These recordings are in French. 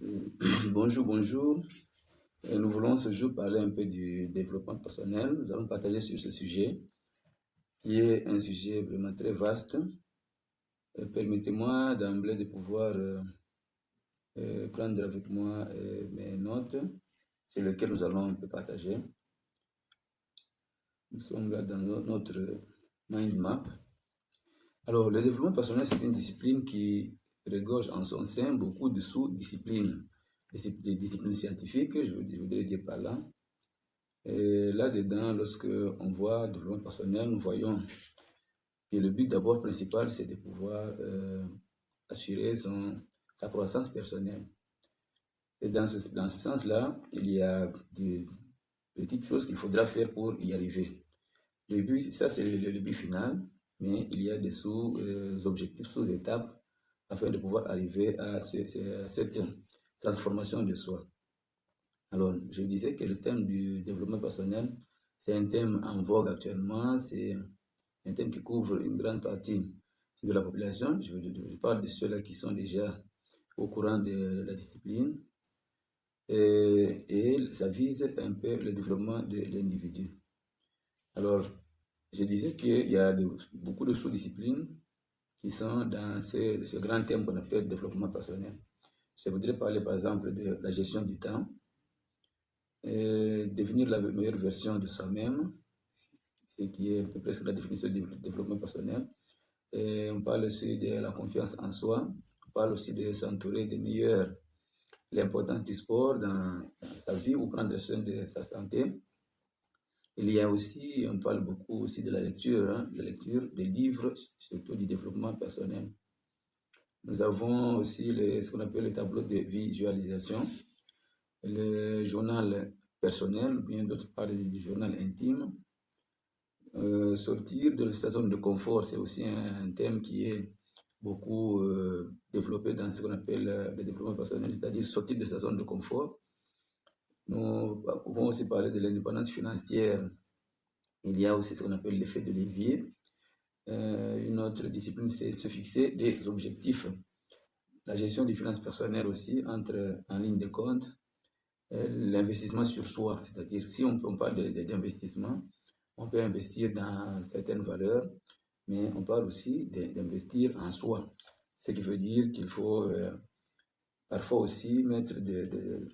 Euh, Bonjour, bonjour. Nous voulons ce jour parler un peu du développement personnel. Nous allons partager sur ce sujet, qui est un sujet vraiment très vaste. Permettez-moi d'emblée de pouvoir prendre avec moi mes notes sur lesquelles nous allons un peu partager. Nous sommes là dans notre mind map. Alors, le développement personnel, c'est une discipline qui regorge en son sein beaucoup de sous-disciplines. Des disciplines scientifiques, je voudrais dire par là. Et là-dedans, lorsque on voit développement personnel, nous voyons que le but d'abord principal, c'est de pouvoir assurer sa croissance personnelle. Et dans ce sens-là, il y a des petites choses qu'il faudra faire pour y arriver. Le but, ça c'est le but final, mais il y a des sous-objectifs, sous-étapes, afin de pouvoir arriver à cette transformation de soi. Alors, je disais que le thème du développement personnel, c'est un thème en vogue actuellement, c'est un thème qui couvre une grande partie de la population. Je parle de ceux-là qui sont déjà au courant de la discipline. Et ça vise un peu le développement de l'individu. Alors, je disais qu'il y a beaucoup de sous-disciplines qui sont dans ce grand thème qu'on appelle développement personnel. Je voudrais parler par exemple de la gestion du temps, devenir la meilleure version de soi-même, ce qui est presque la définition du développement personnel. Et on parle aussi de la confiance en soi, on parle aussi de s'entourer des meilleurs, l'importance du sport dans sa vie ou prendre soin de sa santé. Il y a aussi, on parle beaucoup aussi de la lecture des livres, surtout du développement personnel. Nous avons aussi ce qu'on appelle le tableau de visualisation, le journal personnel, bien d'autres parlent du journal intime. Sortir de sa zone de confort, c'est aussi un thème qui est beaucoup développé dans ce qu'on appelle le développement personnel, c'est-à-dire sortir de sa zone de confort. Nous pouvons aussi parler de l'indépendance financière. Il y a aussi ce qu'on appelle l'effet de levier. Une autre discipline, c'est se fixer des objectifs. La gestion des finances personnelles aussi, entre en ligne de compte, l'investissement sur soi, c'est-à-dire si on parle d'investissement, on peut investir dans certaines valeurs, mais on parle aussi d'investir en soi. Ce qui veut dire qu'il faut parfois aussi mettre de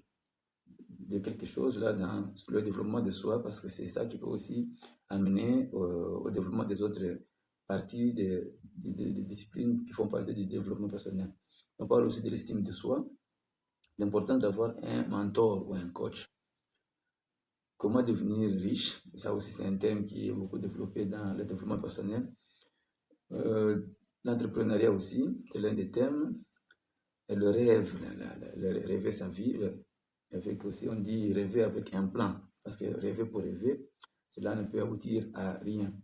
quelque chose là dans le développement de soi, parce que c'est ça qui peut aussi amener au développement des autres parties des disciplines qui font partie du développement personnel. On parle aussi de l'estime de soi, l'importance d'avoir un mentor ou un coach. Comment devenir riche, ça aussi c'est un thème qui est beaucoup développé dans le développement personnel. L'entrepreneuriat aussi, c'est l'un des thèmes. Et le rêve, rêver sa vie, avec aussi on dit rêver avec un plan, parce que rêver pour rêver, cela ne peut aboutir à rien.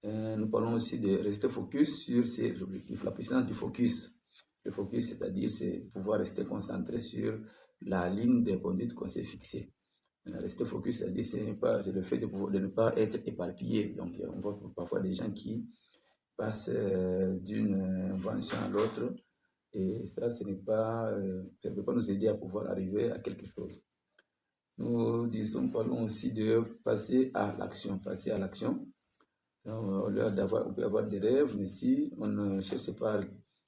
Nous parlons aussi de rester focus sur ses objectifs, la puissance du focus. Le focus, c'est-à-dire, c'est pouvoir rester concentré sur la ligne de conduite qu'on s'est fixée. Rester focus, c'est-à-dire, c'est le fait de ne pas être éparpillé. Donc, on voit parfois des gens qui passent d'une invention à l'autre, et ça, ça ne peut pas nous aider à pouvoir arriver à quelque chose. Nous parlons aussi de passer à l'action, on peut avoir des rêves, mais si on ne cherche pas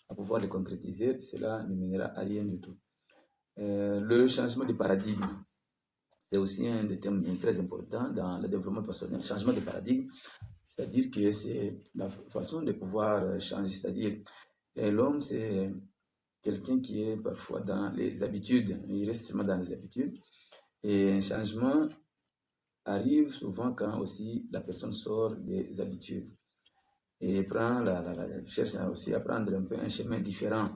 à pouvoir les concrétiser, cela ne mènera à rien du tout. Le changement de paradigme, c'est aussi un des thèmes très importants dans le développement personnel. Changement de paradigme, c'est-à-dire que c'est la façon de pouvoir changer, c'est-à-dire l'homme, c'est quelqu'un qui est parfois dans les habitudes, il reste seulement dans les habitudes, et un changement arrive souvent quand aussi la personne sort des habitudes et cherche aussi à prendre un peu un chemin différent.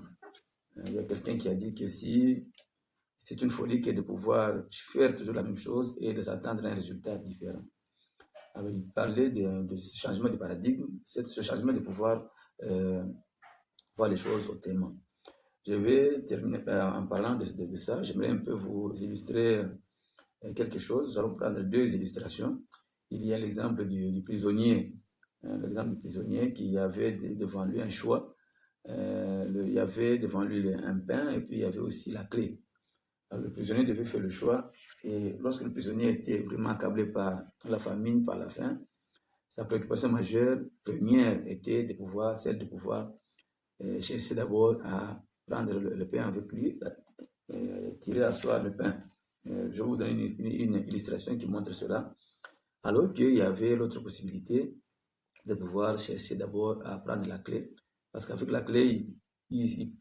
Il y a quelqu'un qui a dit que si c'est une folie que de pouvoir faire toujours la même chose et de s'attendre à un résultat différent. Alors, il parlait de ce changement de paradigme, ce changement de pouvoir voir les choses autrement. Je vais terminer en parlant de ça. J'aimerais un peu vous illustrer quelque chose. Nous allons prendre deux illustrations. Il y a l'exemple du prisonnier. L'exemple du prisonnier qui avait devant lui un choix. il y avait devant lui un pain et puis il y avait aussi la clé. Alors, le prisonnier devait faire le choix. Et lorsque le prisonnier était vraiment accablé par la famine, par la faim, sa préoccupation majeure, première, était celle de pouvoir chercher d'abord à prendre le pain avec lui, tirer à soi le pain. Je vais vous donner une illustration qui montre cela. Alors qu'il y avait l'autre possibilité de pouvoir chercher d'abord à prendre la clé, parce qu'avec la clé, il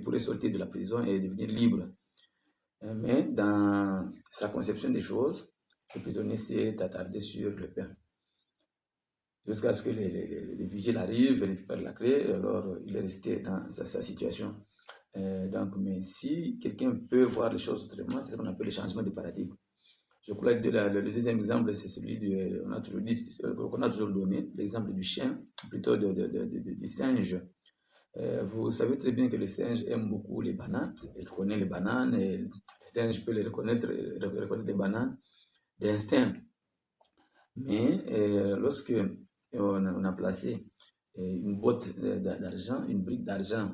pourrait sortir de la prison et devenir libre. Mais dans sa conception des choses, le prisonnier s'est attardé sur le pain. Jusqu'à ce que les vigiles arrivent et récupèrent la clé, alors il est resté dans sa situation. Donc, mais si quelqu'un peut voir les choses autrement, c'est ce qu'on appelle le changement de paradigme. Je crois que le deuxième exemple, c'est celui qu'on a toujours donné, l'exemple du chien, plutôt du singe. Vous savez très bien que le singe aime beaucoup les bananes, il connaît les bananes, et le singe peut reconnaître les bananes d'instinct. Mais lorsque on a placé une botte d'argent, une brique d'argent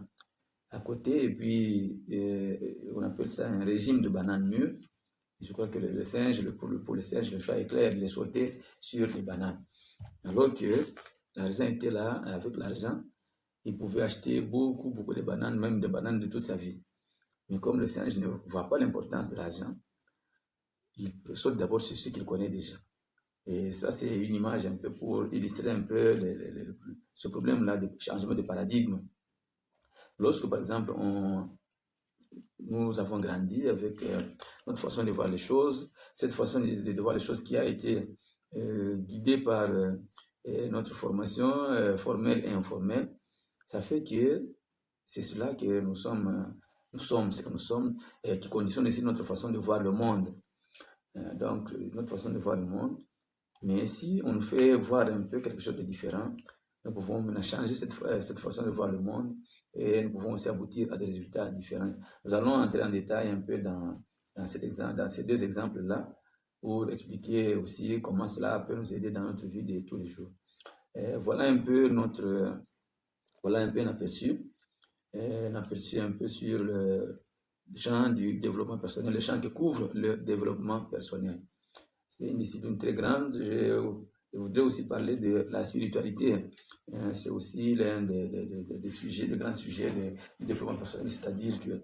à côté, et puis on appelle ça un régime de bananes mûres, je crois que le singe, pour le singe, le choix est clair, il est sauté sur les bananes. Alors que l'argent était là, avec l'argent, il pouvait acheter beaucoup de bananes, même des bananes de toute sa vie. Mais comme le singe ne voit pas l'importance de l'argent, il saute d'abord sur ce qu'il connaît déjà. Et ça, c'est une image un peu pour illustrer un peu ce problème-là de changement de paradigme. Lorsque, par exemple, nous avons grandi avec notre façon de voir les choses, cette façon de voir les choses qui a été guidée par notre formation formelle et informelle, ça fait que c'est cela que nous sommes ce que nous sommes, qui conditionne aussi notre façon de voir le monde. Donc, notre façon de voir le monde. Mais si on nous fait voir un peu quelque chose de différent, nous pouvons maintenant changer cette façon de voir le monde et nous pouvons aussi aboutir à des résultats différents. Nous allons entrer en détail un peu dans ces deux exemples-là pour expliquer aussi comment cela peut nous aider dans notre vie de tous les jours. Voilà un peu un aperçu un peu sur le champ du développement personnel, le champ qui couvre le développement personnel. C'est une discipline très grande. Je voudrais aussi parler de la spiritualité. C'est aussi l'un des sujets, des grands sujets du développement personnel, c'est-à-dire que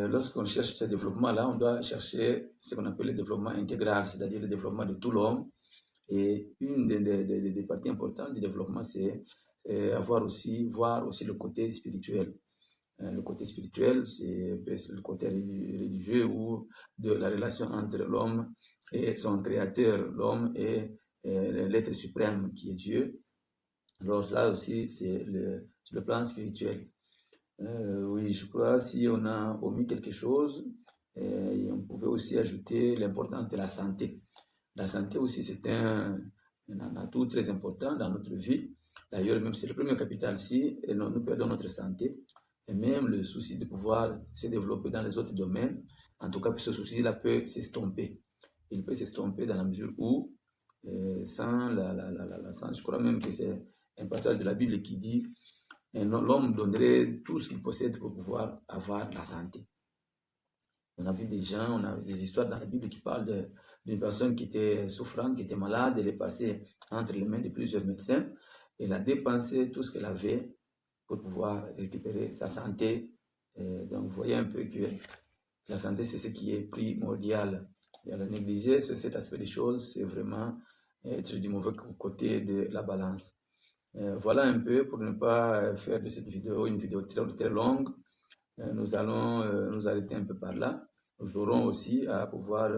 lorsqu'on cherche ce développement-là, on doit chercher ce qu'on appelle le développement intégral, c'est-à-dire le développement de tout l'homme. Et une des parties importantes du développement, c'est voir aussi le côté spirituel. Le côté spirituel, c'est le côté religieux ou de la relation entre l'homme et son créateur, l'homme et l'être suprême qui est Dieu. Alors là aussi, c'est sur le plan spirituel. Oui, je crois si on a omis quelque chose, on pouvait aussi ajouter l'importance de la santé. La santé aussi, c'est un atout très important dans notre vie. D'ailleurs, même c'est le premier capital si nous perdons notre santé, et même le souci de pouvoir se développer dans les autres domaines, en tout cas, ce souci-là peut s'estomper. Il peut s'estomper dans la mesure où, je crois même que c'est un passage de la Bible qui dit l'homme donnerait tout ce qu'il possède pour pouvoir avoir la santé. On a vu des gens, on a des histoires dans la Bible qui parlent d'une personne qui était souffrante, qui était malade, elle est passée entre les mains de plusieurs médecins, elle a dépensé tout ce qu'elle avait pour pouvoir récupérer sa santé. Donc, vous voyez un peu que la santé, c'est ce qui est primordial. Et à la négliger sur cet aspect des choses, c'est vraiment être du mauvais côté de la balance. Voilà un peu, pour ne pas faire de cette vidéo une vidéo très longue, nous allons nous arrêter un peu par là. Nous aurons aussi à pouvoir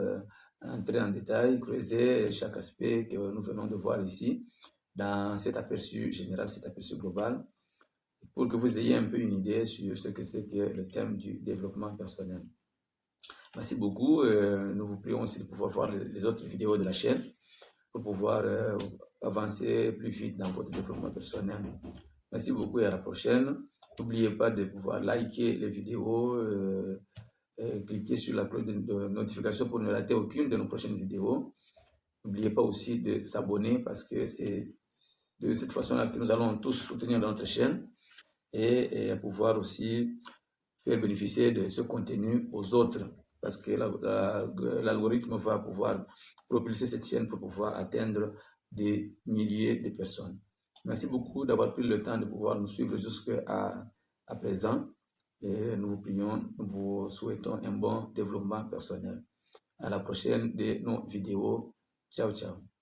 entrer en détail, creuser chaque aspect que nous venons de voir ici, dans cet aperçu général, cet aperçu global, pour que vous ayez un peu une idée sur ce que c'est que le thème du développement personnel. Merci beaucoup. Nous vous prions aussi de pouvoir voir les autres vidéos de la chaîne pour pouvoir avancer plus vite dans votre développement personnel. Merci beaucoup et à la prochaine. N'oubliez pas de pouvoir liker les vidéos, cliquer sur la cloche de notification pour ne rater aucune de nos prochaines vidéos. N'oubliez pas aussi de s'abonner parce que c'est de cette façon-là que nous allons tous soutenir notre chaîne. et pouvoir aussi faire bénéficier de ce contenu aux autres, parce que l'algorithme va pouvoir propulser cette chaîne pour pouvoir atteindre des milliers de personnes. Merci beaucoup d'avoir pris le temps de pouvoir nous suivre jusqu'à présent. Et nous vous prions, nous vous souhaitons un bon développement personnel. À la prochaine de nos vidéos. Ciao, ciao.